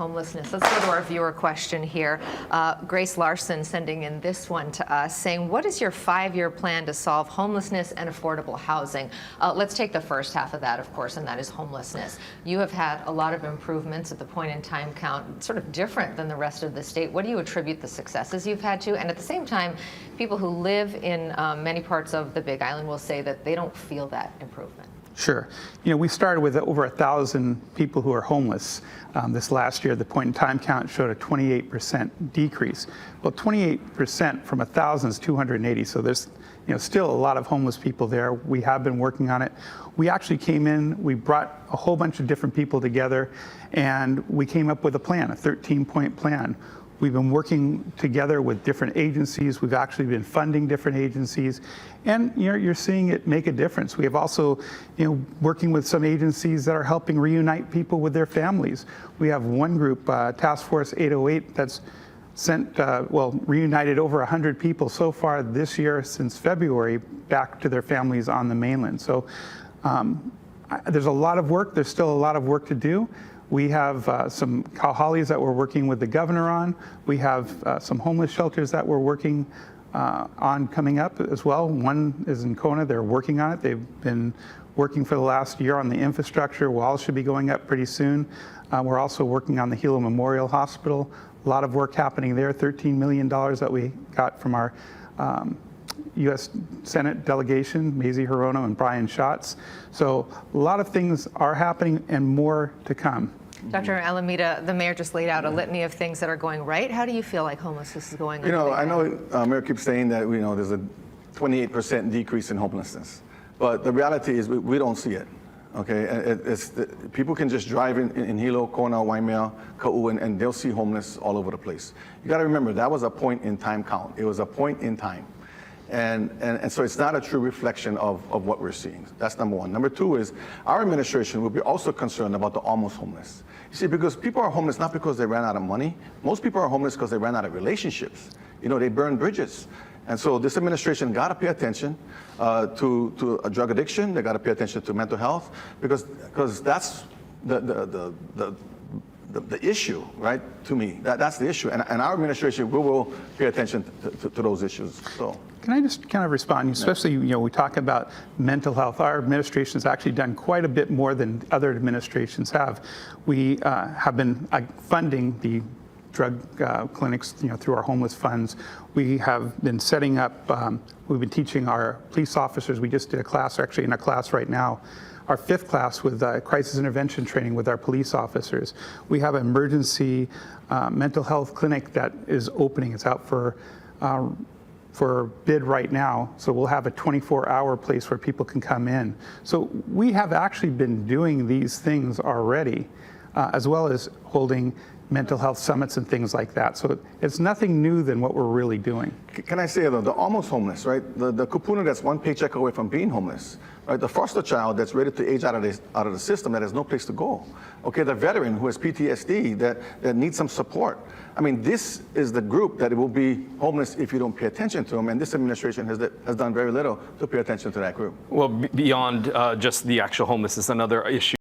Homelessness. Let's go to our viewer question here. Grace Larson sending in this one to us saying, what is your 5-year plan to solve homelessness and affordable housing? Let's take the first half of that, of course, and that is homelessness. You have had a lot of improvements at the point in time count, sort of different than the rest of the state. What do you attribute the successes you've had to? And at the same time, people who live in many parts of the Big Island will say that they don't feel that improvement. Sure. You know, we started with over 1,000 people who are homeless this last year. The point in time count showed a 28% decrease. Well, 28% from 1,000 is 280. So there's, still a lot of homeless people there. We have been working on it. We actually came in, we brought a whole bunch of different people together, and we came up with a plan, a 13-point plan. We've been working together with different agencies. We've actually been funding different agencies, and you're seeing it make a difference. We have also, working with some agencies that are helping reunite people with their families. We have one group, Task Force 808, that's reunited over 100 people so far this year since February back to their families on the mainland. So there's a lot of work. There's still a lot of work to do. We have some Kahalis that we're working with the governor on. We have some homeless shelters that we're working on coming up as well. One is in Kona. They're working on it. They've been working for the last year on the infrastructure. Walls should be going up pretty soon. We're also working on the Hilo Memorial Hospital. A lot of work happening there. $13 million that we got from our U.S. Senate delegation, Mazie Hirono and Brian Schatz. So a lot of things are happening and more to come. Dr. Alameda, the mayor just laid out a litany of things that are going right. How do you feel like homelessness is going? I know Mayor keeps saying that there's a 28% decrease in homelessness, but the reality is we don't see it. Okay, people can just drive in Hilo, Kona, Waimea, Ka'u, and they'll see homeless all over the place. You got to remember that was a point in time count. It was a point in time. And so it's not a true reflection of what we're seeing. That's number one. Number two is our administration will be also concerned about the almost homeless. You see, because people are homeless not because they ran out of money. Most people are homeless because they ran out of relationships. They burn bridges. And so this administration got to pay attention to a drug addiction. They got to pay attention to mental health because that's the issue, right? To me, that's the issue, and our administration will pay attention to those issues. So, can I just kind of respond? Especially, we talk about mental health. Our administration has actually done quite a bit more than other administrations have. We have been funding the drug clinics, through our homeless funds. We have been setting up. We've been teaching our police officers. We just did a class, actually in a class right now. Our 5th class with crisis intervention training with our police officers. We have an emergency mental health clinic that is opening. It's out for bid right now. So we'll have a 24-hour place where people can come in. So we have actually been doing these things already, as well as holding mental health summits and things like that. So it's nothing new than what we're really doing. Can I say though, the almost homeless, right? The kupuna that's one paycheck away from being homeless, right? The foster child that's ready to age out of the system that has no place to go. Okay, the veteran who has PTSD that needs some support. I mean, this is the group that will be homeless if you don't pay attention to them, and this administration has done very little to pay attention to that group. Well, beyond just the actual homelessness, another issue